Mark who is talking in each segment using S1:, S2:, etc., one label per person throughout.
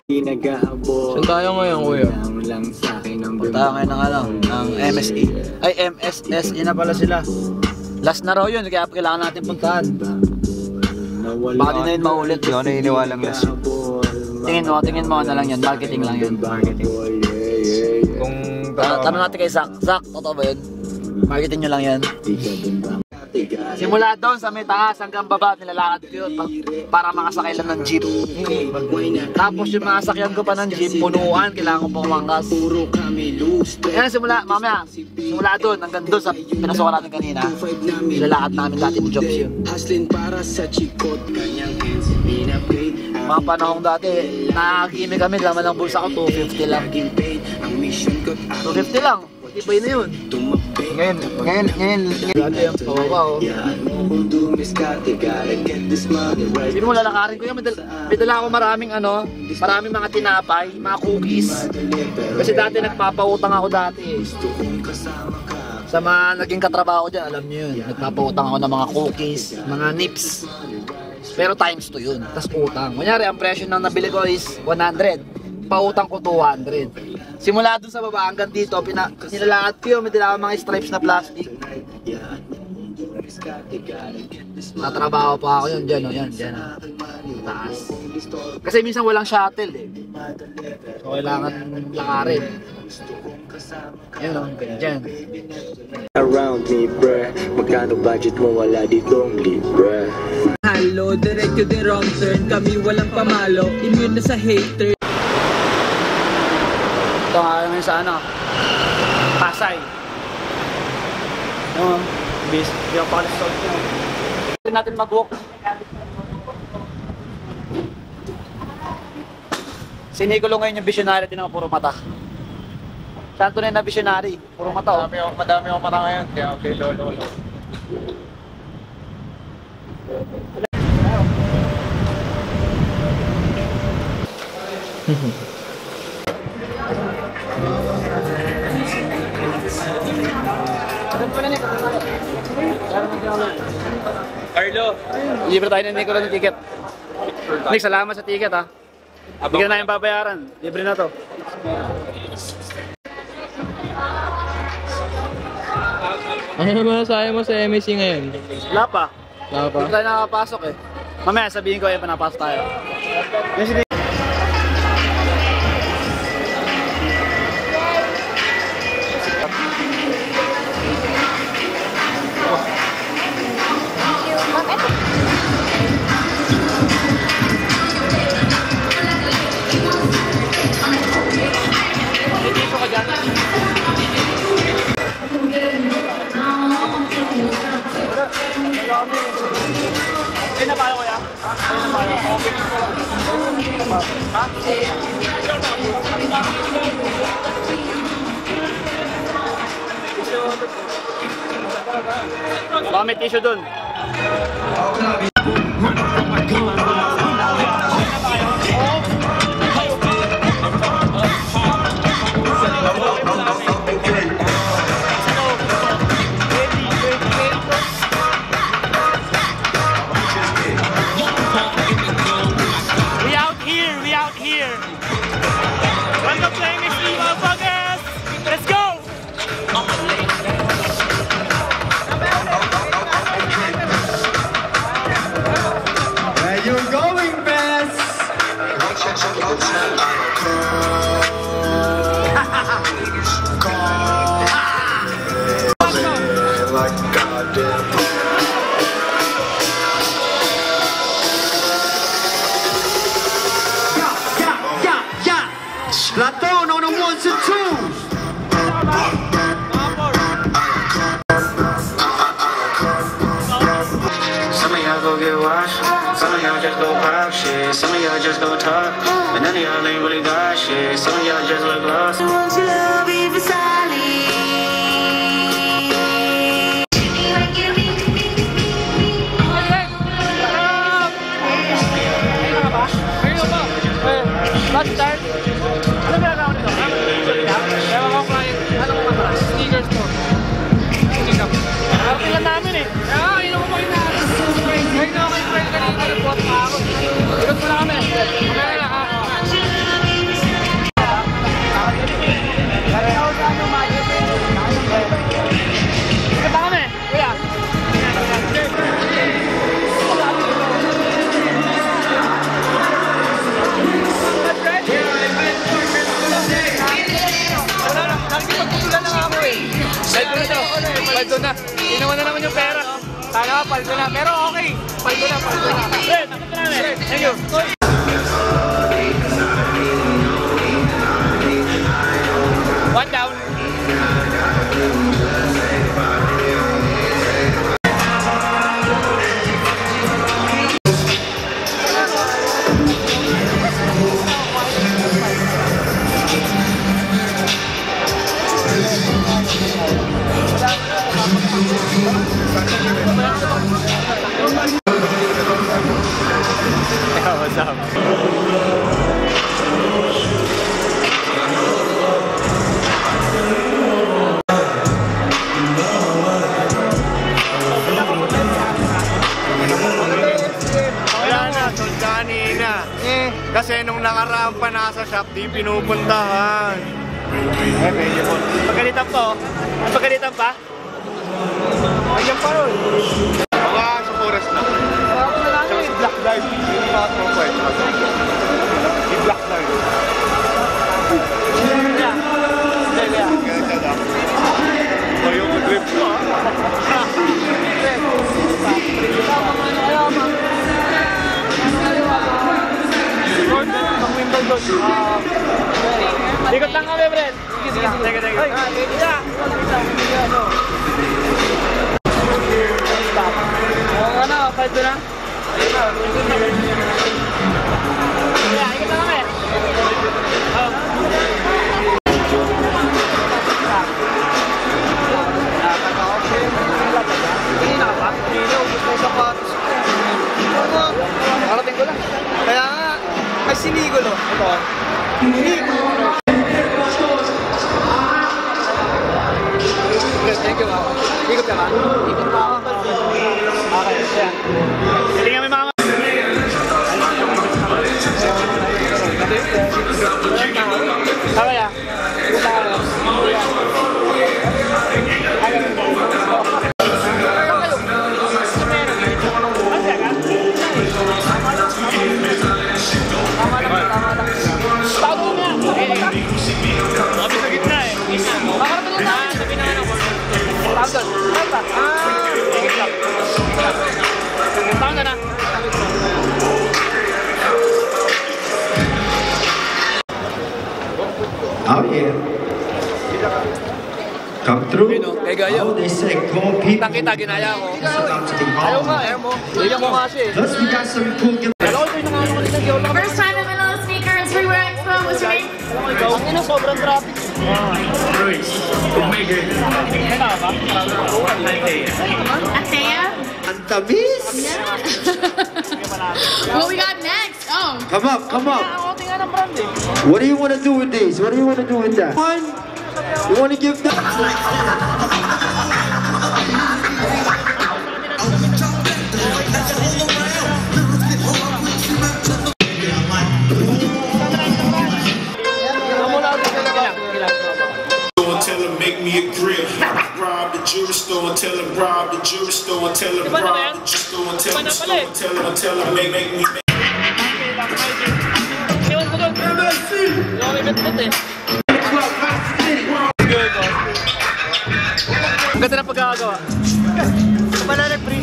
S1: Saan tayo ngayon, kuya?
S2: Punta tayo ngayon ng ano, ng MSE. Ay, MSSE na pala sila. Last na raw yun, kaya kailangan natin puntahan. Baka din na yun maulit.
S3: Hindi ako naniniwalang last.
S2: Tingin mo na lang yan, marketing lang yun.
S3: Kung
S2: Tanong natin kay Zach. Zach, totoo ba yun? Marketing nyo lang yan. Simula doon sa may taas hanggang baba, nilalakad ko yun para makasakay lang ng jeep. Tapos yung mga sakyan ko pa ng jeep, punuan, kailangan ko pang mangkas. Yan, mamaya, simula doon hanggang doon sa pinasukan natin kanina, nilalakad namin dati yung jobs yun. Mga panahong dati, nakakagimik kami, laman ng bulsa ko, 250 lang. 250 lang, ibay na yun.
S3: Ngayon.
S2: Dati yung pawawa, oh. Sabi mo, lalakarin ko yan, may dala ako maraming mga tinapay, mga cookies. Kasi dati nagpapautang ako dati. Sa mga naging katrabaho dyan, alam nyo yun, nagpapautang ako ng mga cookies, mga nips. Pero times 2 yun, tas utang. Kunyari, ang presyo ng nabili ko is 100, pautang ko 200. Simula dun sa baba hanggang dito, nilalakad ko yun, may dala mga stripes na plastic. Natrabaho pa ako yun, dyan o, yan, dyan. Taas. Kasi minsan walang shuttle eh. So kailangan lakarin. Yan o, ganyan.
S4: Around me, bruh. Magkano budget mo, wala ditong libre.
S5: Halo, diretso the wrong turn. Kami walang pamalo, immune na sa hater.
S2: Ito nga ngayon sa ano, Pasay. Yung bis, yung palisod nyo. Hindi natin mag-walk. Sinigulo ngayon yung visionary din ng puro mata. Saan tunay na visionary? Puro mata, oh.
S3: Madami ako mata ngayon, kaya okay, lolo.
S1: Carlo!
S2: Libre tayo ng Nicola ng ticket. Nick, salamat sa ticket, ha. Bigyan na yung babayaran. Libre na to.
S1: Ano naman masasabi mo sa MSC ngayon?
S2: Wala pa.
S1: Wala pa?
S2: Hindi tayo nakapasok eh. Mamaya sabihin ko, panapasok tayo. Ay, napayo ko yan? Ay, napayo. Ha? Baka may tissue dun.
S4: Laton on the ones and twos. Some of y'all go get washed, some of y'all just go pop shit, some of y'all just go talk, and none of y'all ain't really got shit. Some of y'all just look lost. Won't you love me for
S2: Start. Ano ba gagawin nito? Ewan ko client. Anong matras? Sneakers to. Okay lang namin eh. Inom ko kayo na. Ngayon ako kayo kanina. Nag-bot pa ako. Ikot mo na kami. Okay lang ha. paldo na. Ginawa na naman yung pera. Sana ka, paldo na. Pero okay. Paldo na. Thank you. One down.
S3: What's up? Kasi nung nakaraan pa nasa shop, di pinupuntahan. Eh, medyo po.
S2: Pagalitan po. Pagalitan pa?
S3: Ayan pa ron. Baka sa forest na. Tsaka si Black Live. Yung mga profile. Si Black Live. Ganda lang. O yung grip ko
S2: Ikot lang kami, friend. Teka. Ano, paldo na? Ikot lang kami. Nakarating ko lang.
S3: Kaya nga, ay sinigulo. Ito.
S2: Thank you, ma'am. Ikot ka ba? Ikot pa ako. Okay, ayan. Tingnan mo yung mga okay, ah.
S6: Oh yeah. Come through. Oh, they say call people.
S2: Kita, ginaya ko.
S6: About to be
S2: Ayaw
S6: on.
S2: nga, ayaw mo. Ayaw mo nga siya eh.
S6: Plus, we got some cool gift.
S7: First time in Manila Sneakers Freeway Expo. What's your name?
S2: Ang ina, sobrang traffic.
S7: Athea?
S6: Antabis.
S7: What we got next? Oh.
S6: Come up, come up. What do you want to do with these? What do you want to do with that? One. You want to give that?
S8: Tell him make me a grill. Rob the jewelry store and tell him rob the jewelry store and tell him rob the jewelry store and tell him tell him make me.
S2: Iwan ko doon. Lumibit-bit eh. Ang ganda ng pagkakagawa. Banana free.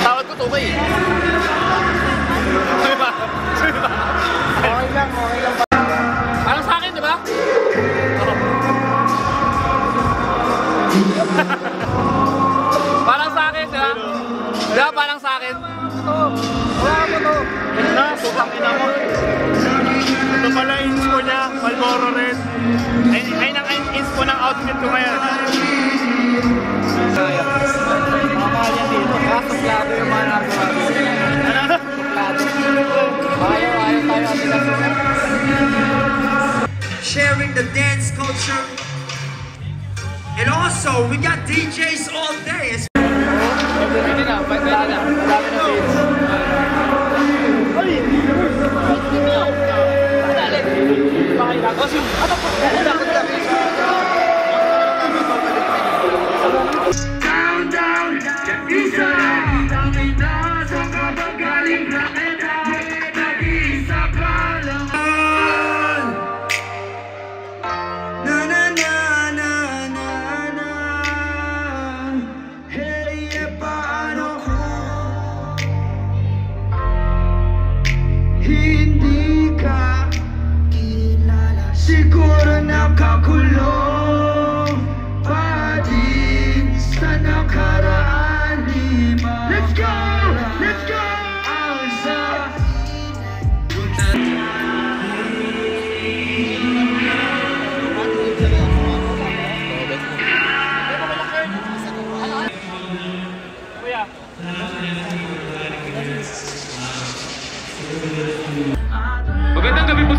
S2: Tawad ko tukay eh. Sabi ba? Okay lang. Parang sa akin, di ba? Parang sa akin, di ba? Di ba parang sa akin? Wala ko to.
S3: Na, putang ina mo. Ito pala inspo niya, Marlboro Red. Ay nang inspo ng outfit ko ngayon.
S2: Mamahal yan dito. Kaso plado yung mga nagawa.
S3: Ano?
S2: Ayaw tayo.
S6: Sharing the dance culture. And also, we got DJs all day.
S2: Pwede na. Madami na feeds.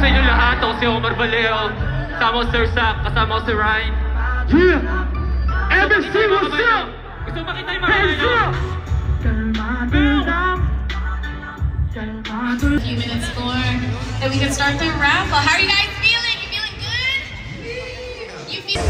S1: sa inyo lahat. Ako si Omar Vallejo. Kasama ko Sir Sack, kasama ko si Ryan.
S3: Yeah! MSC, what's up?
S1: Gusto mo makita yung mga ano?
S7: A few minutes more, then we can start the raffle. How are you guys feeling? You feeling good? You feel?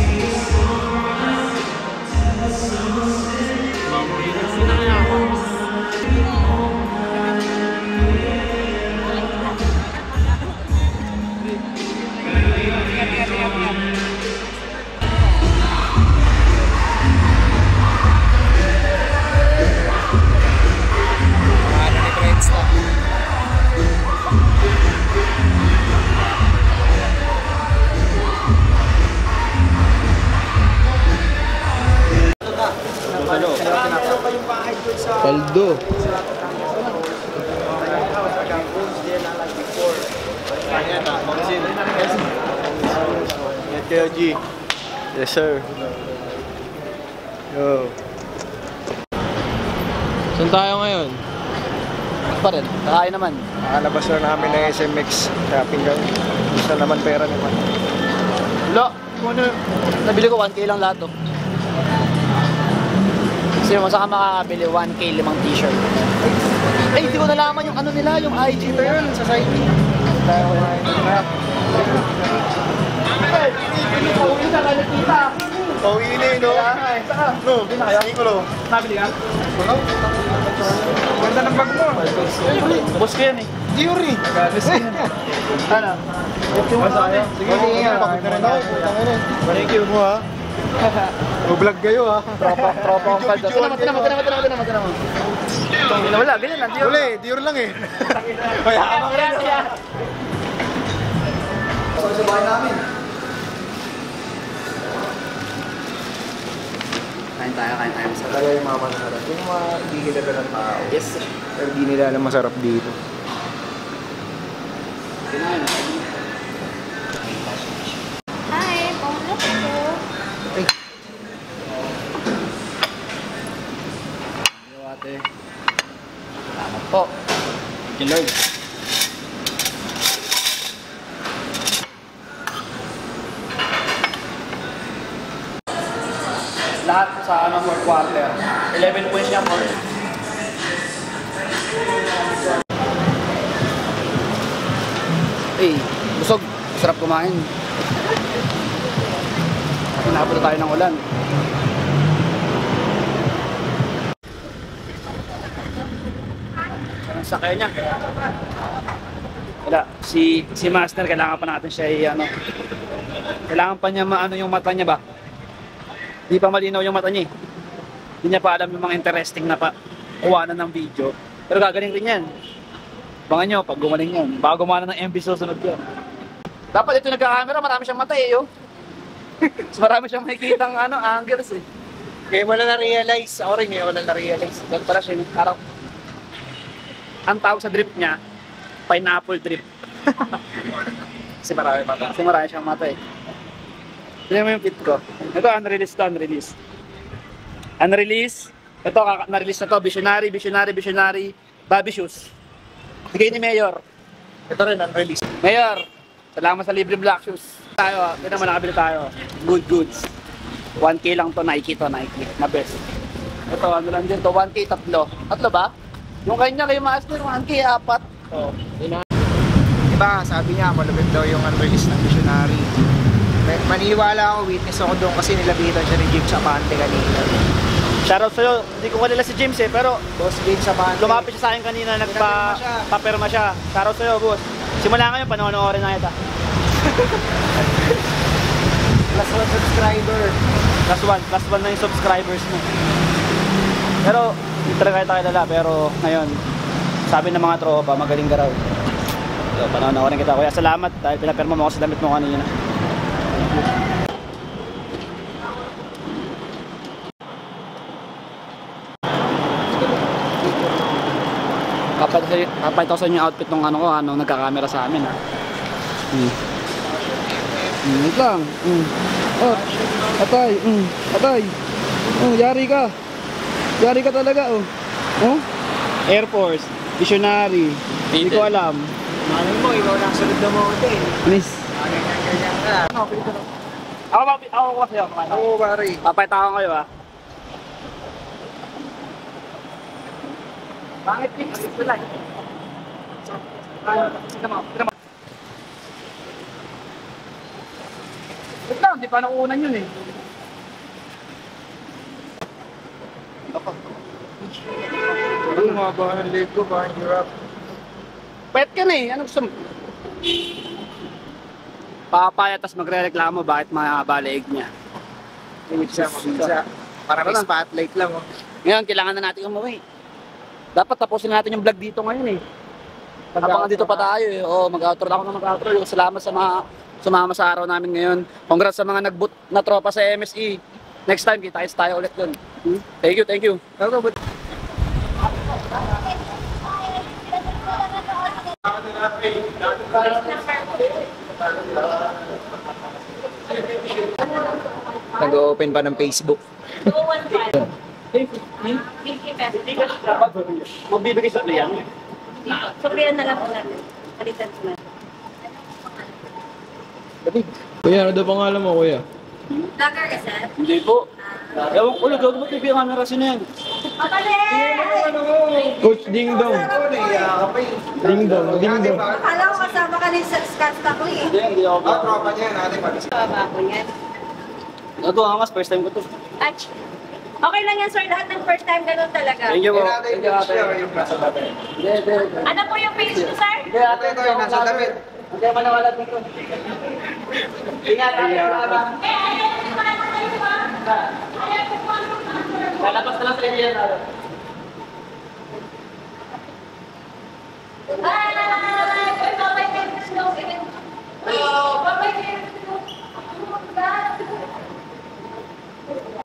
S1: Paldo.
S3: Yan kayo, G. Yes, sir. Yo.
S1: Saan tayo ngayon?
S2: Pa rin, kakain naman.
S3: Nakalabas na namin ng SMX. Shopping lang. Gusto naman pera naman.
S2: Wala. Nabili ko 1K lang lahat to. Kasi mo saka makakabili 1K 5 t-shirt. Ay, hindi ko nalaman yung ano nila, yung IG turn sa site. Tayo kumain na. Pauwi na ka nakita.
S3: Pauwi na yun, no? No, binakaya ko, no?
S2: Nabili ka?
S3: Ganda ng bag mo.
S2: Boss ko yan eh.
S3: Theory.
S2: Ano?
S3: Sige, bakit na rin ako. Thank you mo, ha? Vlog kayo, ha?
S2: Tropa ang pad. Ito mo. Wala, bilhin lang.
S3: Wala eh, Dior lang eh. Mayaman ka rin.
S2: Sa bahay namin. Kain tayo.
S3: Talaga yung mga masarap. Yung mga hindi kilala ng tao.
S2: Yes.
S3: Pero hindi nila alam masarap dito.
S7: Hi, bonus po.
S2: Ate. Salamat po. Thank you, Lord. Lahat sa ano, 4 quarter. 11 points niya po. Busog. Sarap kumain. Pinapalo tayo ng ulan. Anong sakay niya? Wala. Si Master, kailangan pa natin siya ano. Kailangan pa niya maano yung mata niya ba? Di pa malinaw yung mata niya eh. Hindi niya pa alam yung mga interesting na pa kuwanan ng video. Pero gagaling rin yan. Abangan nyo, pag gumaling yan. Baka gumana ng MV susunod yan. Dapat ito nagka-camera, marami siyang mata eh, yo. Mas marami siyang makikita ng ano, angles eh.
S3: Kaya mo lang na-realize. Ako rin ngayon wala na-realize.
S2: Doon pala siya, parang ang tawag sa drip niya, pineapple drip. Kasi marami mata. Kasi marami siyang mata eh. Tignan mo yung fit ko. Ito, unreleased to, unreleased. Unreleased. Ito, na-release na to. Visionary. Bobby Shoes. Bigay ni Mayor.
S3: Ito rin, unreleased.
S2: Mayor, salamat sa libre black shoes. Tayo, ito naman nakabili tayo. Good goods. 1K lang to, Nike. Na best. Ito, ano lang din to, 1K tatlo. Tatlo ba? Yung kanya kay Master, 1K 4.
S3: Oh. Diba, sabi niya, malupit daw yung unreleased ng Visionary. Maniwala ako, witness ako doon kasi nilapitan siya ni James Apante kanina.
S2: Shoutout sa'yo, hindi ko kalila si James eh, pero
S3: Boss James Apante.
S2: lumapit siya sa akin kanina, nagpa-paperma siya. Shoutout sa'yo, boss. Simula ngayon, panoorin na kita.
S3: Plus 1 subscriber.
S2: Plus one na yung subscribers mo. Pero, hindi talaga kita kilala, pero ngayon, sabi ng mga tropa, magaling ka raw. So, panoorin kita. Kuya, salamat dahil pinapirma mo ako sa damit mo kanina. Kapait ako sa inyo yung outfit ng ano ko, nagka-camera sa amin ha. Wait lang. Oh, atay. Oh, yari ka. Yari ka talaga oh. Oh? Air Force, Visionary. Hindi ko alam.
S6: Malay mo, ikaw lang sunod na monte.
S2: Miss. Ako kasi ako.
S6: Oo, pare.
S2: Papayta ko kayo ah. Bakit ito lang? Wait lang, di pa nauunan yun eh.
S6: Ang mababa ng leg ko, parang hirap.
S2: Pwet ka na eh, ano gusto mo? Papaya, tas magre-reklamo bakit mahaba leeg niya.
S6: Isa. Para may spotlight lang. Oh.
S2: Ngayon, kailangan na natin umuwi. Dapat tapusin natin yung vlog dito ngayon eh. Habang dito pa tayo eh. Oo, mag-outro na ako na mag-outro. Salamat sa mga sumama sa araw namin ngayon. Congrats sa mga nag-boot na tropa sa MSE. Next time, kita tayo ulit dun. Thank you, thank you.
S6: Nag-open pa ng Facebook.
S7: 50 pesos.
S2: Magbibigay sa yan.
S7: Sobriyan na lang po natin. Palitan ko na.
S1: Kuya, ano daw pangalan mo, kuya?
S7: Vlogger ka, sir?
S2: Hindi po. Ewan ko, gawin mo TV ang camera sino yan.
S1: Coach Ding Dong. Ding Dong, Ding Dong.
S7: Akala ko kasama ka rin sa Scottstock ko eh.
S2: Hindi ako.
S6: Tropa niya, natin mag-isip.
S7: Baba ko yan.
S2: Ito ang mas first time ko to.
S7: Ach. Okay lang yan, sir. Lahat ng first time ganun talaga.
S2: Thank you po.
S6: Natin yung siya, yung nasa damit.
S7: Ano po yung page niyo, sir?
S6: Ate, ito yung nasa damit.
S2: Hindi manawala dito. Ingat, ingat. Lalabas na lang sa inyo yan.
S7: Bye!